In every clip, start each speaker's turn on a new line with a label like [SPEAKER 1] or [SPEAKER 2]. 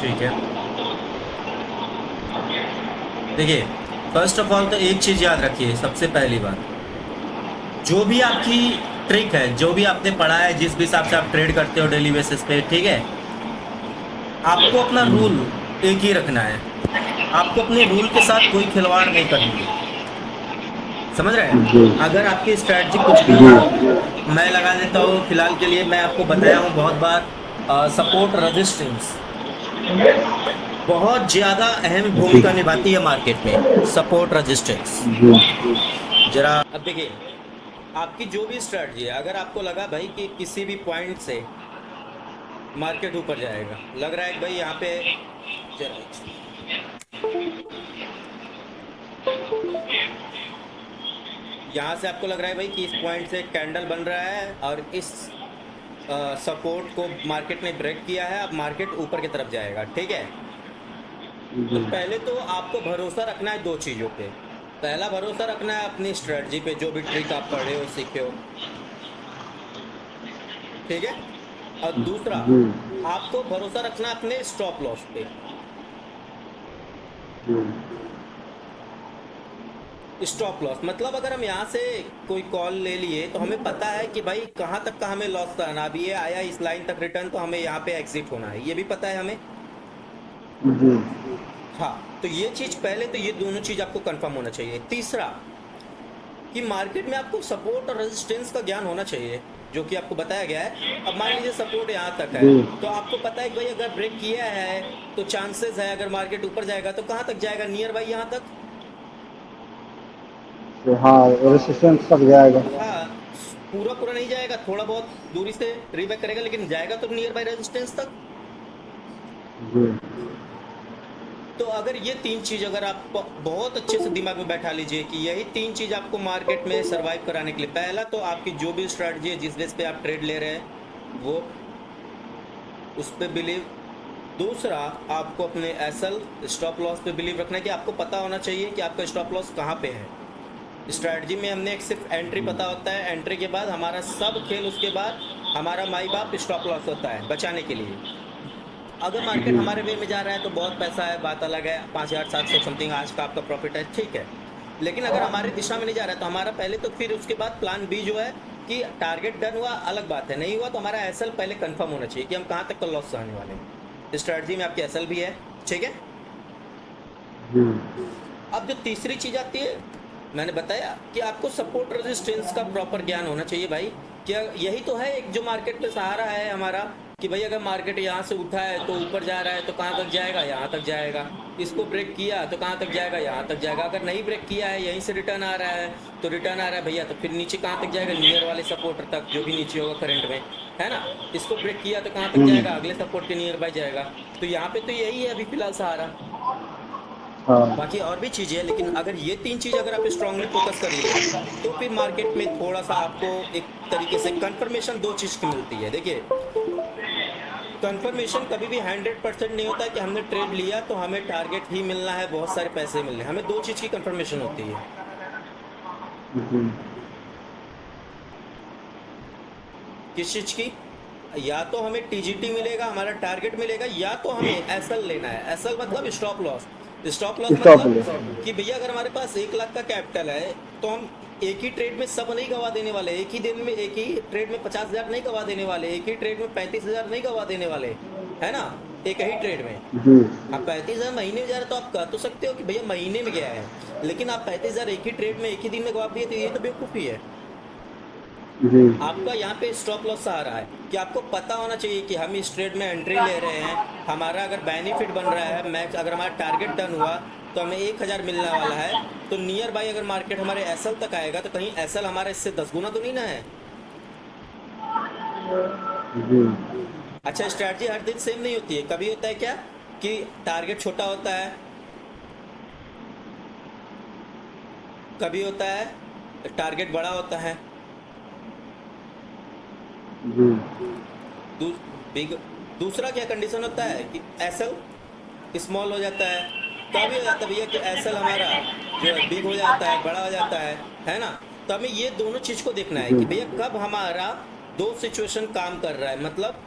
[SPEAKER 1] ठीक है, देखिए, फर्स्ट ऑफ ऑल तो एक चीज़ याद रखिए, सबसे पहली बात, जो भी आपकी ट्रिक है, जो भी आपने पढ़ा है, जिस भी हिसाब से आप ट्रेड करते हो डेली बेसिस पे, ठीक है, आपको अपना रूल एक ही रखना है। आपको अपने रूल के साथ कोई खिलवाड़ नहीं करनी है, समझ रहे हैं?
[SPEAKER 2] जी
[SPEAKER 1] अगर आपकी स्ट्रैटेजी कुछ भी
[SPEAKER 2] जी
[SPEAKER 1] हो, मैं लगा देता हूँ, फिलहाल के लिए मैं आपको बताया हूँ बहुत बार, सपोर्ट रेजिस्टेंस बहुत ज़्यादा अहम
[SPEAKER 2] जी
[SPEAKER 1] भूमिका निभाती है मार्केट में। सपोर्ट रेजिस्टेंस,
[SPEAKER 2] जी
[SPEAKER 1] जरा अब देखिए, आपकी जो भी स्ट्रैटेजी है, अगर आपको लगा भाई कि किसी भी पॉइंट से मार्केट ऊपर जाएगा, लग रहा है कि भाई यहाँ पे, जरा यहाँ से आपको लग रहा है भाई कि इस पॉइंट से कैंडल बन रहा है और इस सपोर्ट को मार्केट ने ब्रेक किया है, अब मार्केट ऊपर की तरफ जाएगा, ठीक है। तो
[SPEAKER 2] जी
[SPEAKER 1] पहले तो आपको भरोसा रखना है दो चीज़ों पे। पहला भरोसा रखना है अपनी स्ट्रेटजी पे, जो भी ट्रिक आप पढ़े हो सीखे हो, ठीक है। और दूसरा,
[SPEAKER 2] जी
[SPEAKER 1] आपको भरोसा रखना है अपने स्टॉप लॉस पे।
[SPEAKER 2] जी
[SPEAKER 1] स्टॉप लॉस मतलब अगर हम यहाँ से कोई कॉल ले लिए तो हमें पता है कि भाई कहाँ तक का हमें लॉस करना, अभी ये आया इस लाइन तक रिटर्न, तो हमें यहाँ पे एग्जिट होना है, ये भी पता है हमें।
[SPEAKER 2] जी
[SPEAKER 1] हाँ, तो ये चीज़ पहले तो, ये दोनों चीज़ आपको कंफर्म होना चाहिए। तीसरा, कि मार्केट में आपको सपोर्ट और रेजिस्टेंस का ज्ञान होना चाहिए, जो कि आपको बताया गया है। अब मान लीजिए सपोर्ट यहाँ तक है,
[SPEAKER 2] जी
[SPEAKER 1] तो आपको पता है कि भाई अगर ब्रेक किया है तो चांसेस है, अगर मार्केट ऊपर जाएगा तो कहाँ तक जाएगा, नियर बाई यहाँ तक।
[SPEAKER 2] तो हाँ, रेसिस्टेंस तक जाएगा।
[SPEAKER 1] हाँ, पूरा पूरा नहीं जाएगा, थोड़ा बहुत दूरी से रीबैक करेगा, लेकिन जाएगा तो नियर बाई रेजिस्टेंस तक।
[SPEAKER 2] जी
[SPEAKER 1] तो अगर ये तीन चीज अगर आप बहुत अच्छे से दिमाग में बैठा लीजिए कि यही तीन चीज आपको मार्केट में सरवाइव कराने के लिए, पहला तो आपकी जो भी स्ट्रैटेजी है, जिस बेस पे आप ट्रेड ले रहे हैं, वो उस पे बिलीव। दूसरा, आपको अपने एसएल स्टॉप लॉस पे बिलीव रखना है, कि आपको पता होना चाहिए कि आपका स्टॉप लॉस कहाँ पे है। स्ट्रैटेजी में हमने एक सिर्फ एंट्री पता होता है, एंट्री के बाद हमारा सब खेल, उसके बाद हमारा माई बाप स्टॉप लॉस होता है बचाने के लिए। अगर मार्केट
[SPEAKER 2] जी
[SPEAKER 1] हमारे वे में जा रहा है तो बहुत पैसा है, बात अलग है, 5,700 समथिंग आज का आपका प्रॉफिट है, ठीक है। लेकिन अगर हमारी दिशा में नहीं जा रहा है तो हमारा पहले तो, फिर उसके बाद प्लान बी जो है, कि टारगेट डन हुआ अलग बात है, नहीं हुआ तो हमारा एसएल पहले कंफर्म होना चाहिए कि हम कहाँ तक का लॉस सहने वाले हैं। स्ट्रैटेजी में आपकी एसएल भी है, ठीक है।
[SPEAKER 2] जी
[SPEAKER 1] अब जो तीसरी चीज आती है, मैंने बताया कि आपको सपोर्ट रेजिस्टेंस का प्रॉपर ज्ञान होना चाहिए भाई। क्या यही तो है एक जो मार्केट पे सहारा है हमारा, कि भाई अगर मार्केट यहाँ से उठा है तो ऊपर जा रहा है तो कहाँ तक जाएगा, यहाँ तक जाएगा। इसको ब्रेक किया तो कहाँ तक जाएगा, यहाँ तक जाएगा। अगर नहीं ब्रेक किया है, यहीं से रिटर्न आ रहा है तो रिटर्न आ रहा है भैया, तो फिर नीचे कहाँ तक जाएगा, नियर वाले सपोर्टर तक, जो भी नीचे होगा करंट में, है ना। इसको ब्रेक किया तो कहाँ तक जाएगा, अगले सपोर्ट के नियर बाय जाएगा। तो यहाँ पे तो यही है अभी फिलहाल सहारा।
[SPEAKER 2] हाँ
[SPEAKER 1] बाकी और भी चीज़ें हैं, लेकिन अगर ये तीन चीज़ अगर आप स्ट्रांगली फोकस करिए, तो फिर मार्केट में थोड़ा सा आपको एक तरीके से कंफर्मेशन दो चीज़ की मिलती है। देखिए, कंफर्मेशन कभी भी 100% नहीं होता है कि हमने ट्रेड लिया तो हमें टारगेट ही मिलना है, बहुत सारे पैसे मिलने हैं। हमें दो चीज़ की कंफर्मेशन होती है।
[SPEAKER 2] जी
[SPEAKER 1] किस चीज़ की? या तो हमें टीजीटी मिलेगा, हमारा टारगेट मिलेगा, या तो हमें एसएल लेना है। एसएल मतलब stop loss. Stop loss
[SPEAKER 2] stop
[SPEAKER 1] मतलब
[SPEAKER 2] लो।
[SPEAKER 1] कि भैया अगर हमारे पास 1 लाख का कैपिटल है तो हम एक ही ट्रेड में सब नहीं गवा देने वाले, एक ही दिन में एक ही ट्रेड में 50,000 नहीं गवा देने वाले, एक ही ट्रेड में 35,000 नहीं गवा देने वाले, है ना। एक ही ट्रेड में
[SPEAKER 2] जी
[SPEAKER 1] आप 35,000 महीने में जा रहे, तो आप कह तो सकते हो कि भैया महीने में गया है, लेकिन आप 35,000 एक ही ट्रेड में एक ही दिन में गवा दिए, तो ये तो बेवकूफ़ी है।
[SPEAKER 2] जी
[SPEAKER 1] आपका यहाँ पे स्टॉप लॉस आ रहा है कि आपको पता होना चाहिए कि हम इस ट्रेड में एंट्री ले रहे हैं, हमारा अगर बेनिफिट बन रहा है मैक्स, अगर हमारा टारगेट डन हुआ तो हमें 1,000 मिलने वाला है, तो नियर बाई अगर मार्केट हमारे एसएल तक आएगा तो कहीं एसएल हमारा इससे 10 गुना तो नहीं ना है।
[SPEAKER 2] जी
[SPEAKER 1] अच्छा, स्ट्रैटेजी हर दिन सेम नहीं होती है, कभी होता है क्या कि टारगेट छोटा होता है, कभी होता है टारगेट बड़ा होता है।
[SPEAKER 2] जी
[SPEAKER 1] दू, बिग दूसरा क्या कंडीशन होता है कि एसएल स्मॉल हो जाता है, कभी हो जाता है भैया कि एसएल हमारा जो है बिग हो जाता है, बड़ा हो जाता है ना। तो हमें ये दोनों चीज़ को देखना है कि
[SPEAKER 2] जी
[SPEAKER 1] भैया कब हमारा दो सिचुएशन काम कर रहा है, मतलब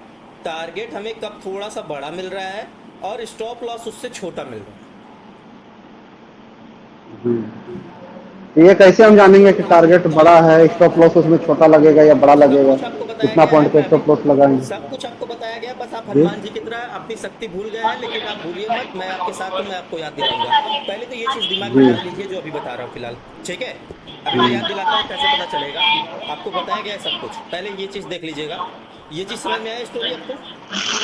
[SPEAKER 1] टारगेट हमें कब थोड़ा सा बड़ा मिल रहा है और स्टॉप लॉस उससे छोटा मिल रहा है।
[SPEAKER 2] जी। ये कैसे हम जानेंगे कि टारगेट बड़ा है, स्टॉप लॉस उसमें छोटा लगेगा या बड़ा
[SPEAKER 1] सब
[SPEAKER 2] लगेगा?
[SPEAKER 1] कुछ आपको बताया
[SPEAKER 2] कितना
[SPEAKER 1] गया है,
[SPEAKER 2] पॉइंट का
[SPEAKER 1] मैं अभी
[SPEAKER 2] स्टॉप लॉस लगाएंगे?
[SPEAKER 1] सब कुछ आपको बताया गया है, बस आप
[SPEAKER 2] जी
[SPEAKER 1] हनुमान जी की तरह अपनी शक्ति भूल गए हैं, लेकिन आप भूलिए मत, मैं आपके साथ हूँ, मैं आपको याद दिलाऊंगा। पहले तो ये चीज़ दिमाग में
[SPEAKER 2] जी
[SPEAKER 1] डाल लीजिए जो अभी बता रहा हूँ फिलहाल, ठीक है? अभी मैं याद दिलाता हूँ कैसे पता चलेगा। आपको बताया गया है सब कुछ, पहले ये चीज़ देख लीजिएगा। ये चीज़ समझ में आया स्टोरी आपको?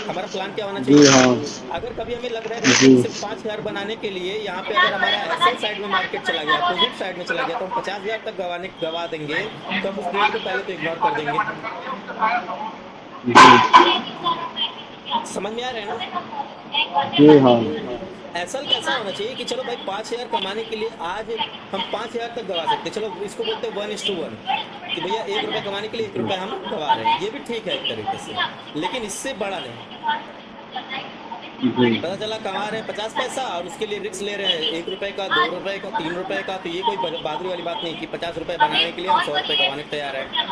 [SPEAKER 1] हमारा प्लान क्या होना
[SPEAKER 2] जी।
[SPEAKER 1] चाहिए?
[SPEAKER 2] हाँ
[SPEAKER 1] अगर कभी हमें लग रहा है कि
[SPEAKER 2] जी
[SPEAKER 1] हम सिर्फ 5,000 बनाने के लिए यहाँ पे अगर हमारा एसएल साइड में मार्केट चला गया, अपोजिट साइड में चला गया, तो हम 50,000 तक गवा देंगे, तो हम उस ट्रेड को पहले तो इग्नोर कर देंगे। समझ में आ रहा है ना?
[SPEAKER 2] जी। हाँ
[SPEAKER 1] एसल कैसा होना चाहिए कि चलो भाई 5,000 कमाने के लिए आज हम 5,000 तक गवा सकते हैं, चलो इसको बोलते हैं 1:1 कि भैया 1 रुपये कमाने के लिए 1 रुपये हम गवा रहे हैं, ये भी ठीक है एक तरीके से, लेकिन इससे बड़ा नहीं।
[SPEAKER 2] जी
[SPEAKER 1] पता चला कमा रहे हैं 50 पैसा और उसके लिए रिस्क ले रहे हैं 1 रुपये का, 2 रुपये का, 3 रुपये का, तो ये कोई बहादुरी वाली बात नहीं कि 50 रुपये बनाने के लिए हम 100 रुपये गंवाने को तैयार है।